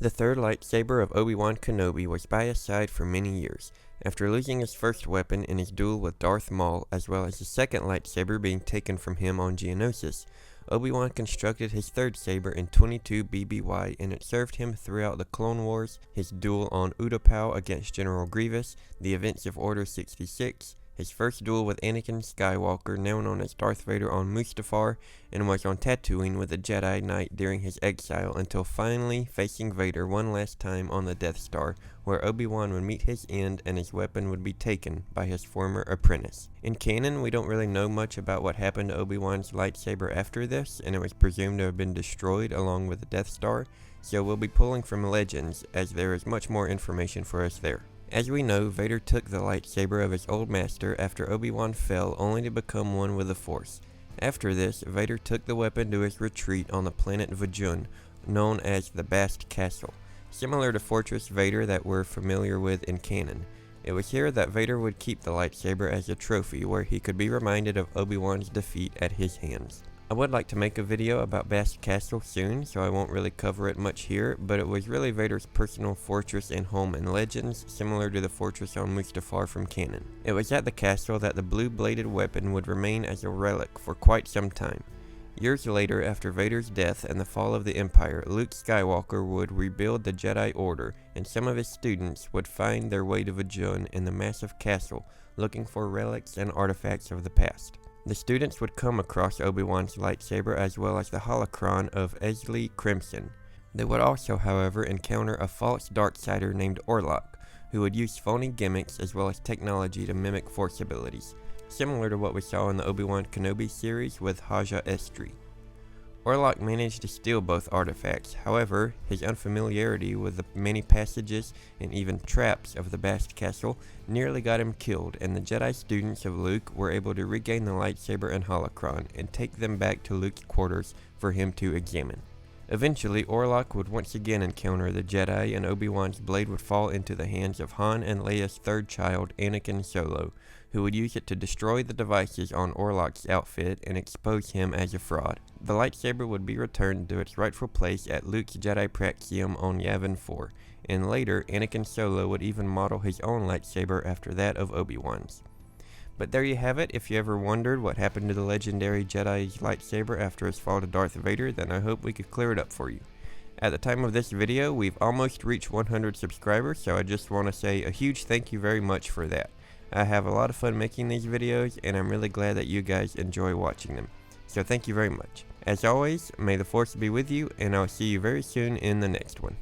The third lightsaber of Obi Wan Kenobi was by his side for many years, after losing his first weapon in his duel with Darth Maul, as well as the second lightsaber being taken from him on Geonosis. Obi-Wan constructed his third saber in 22 BBY, and it served him throughout the Clone Wars, his duel on Utapau against General Grievous, the events of Order 66, his first duel with Anakin Skywalker, now known as Darth Vader, on Mustafar, and was on Tatooine with the Jedi Knight during his exile, until finally facing Vader one last time on the Death Star, where Obi-Wan would meet his end and his weapon would be taken by his former apprentice. In canon, we don't really know much about what happened to Obi-Wan's lightsaber after this, and it was presumed to have been destroyed along with the Death Star, so we'll be pulling from legends, as there is much more information for us there. As we know, Vader took the lightsaber of his old master after Obi-Wan fell, only to become one with the Force. After this, Vader took the weapon to his retreat on the planet Vajun, known as the Bast Castle, similar to Fortress Vader that we're familiar with in canon. It was here that Vader would keep the lightsaber as a trophy, where he could be reminded of Obi-Wan's defeat at his hands. I would like to make a video about Bast Castle soon, so I won't really cover it much here, but it was really Vader's personal fortress and home in Legends, similar to the fortress on Mustafar from canon. It was at the castle that the blue-bladed weapon would remain as a relic for quite some time. Years later, after Vader's death and the fall of the Empire, Luke Skywalker would rebuild the Jedi Order, and some of his students would find their way to Vajun in the massive castle, looking for relics and artifacts of the past. The students would come across Obi-Wan's lightsaber as well as the holocron of Ezli Crimson. They would also, however, encounter a false darksider named Orlok, who would use phony gimmicks as well as technology to mimic Force abilities, similar to what we saw in the Obi-Wan Kenobi series with Haja Estri. Orlok managed to steal both artifacts, however, his unfamiliarity with the many passages and even traps of the Bast Castle nearly got him killed, and the Jedi students of Luke were able to regain the lightsaber and holocron and take them back to Luke's quarters for him to examine. Eventually, Orlok would once again encounter the Jedi, and Obi-Wan's blade would fall into the hands of Han and Leia's third child, Anakin Solo, who would use it to destroy the devices on Orlok's outfit and expose him as a fraud. The lightsaber would be returned to its rightful place at Luke's Jedi Praxium on Yavin 4, and later, Anakin Solo would even model his own lightsaber after that of Obi-Wan's. But there you have it. If you ever wondered what happened to the legendary Jedi's lightsaber after his fall to Darth Vader, then I hope we could clear it up for you. At the time of this video, we've almost reached 100 subscribers, so I just want to say a huge thank you very much for that. I have a lot of fun making these videos, and I'm really glad that you guys enjoy watching them. So thank you very much. As always, may the Force be with you, and I'll see you very soon in the next one.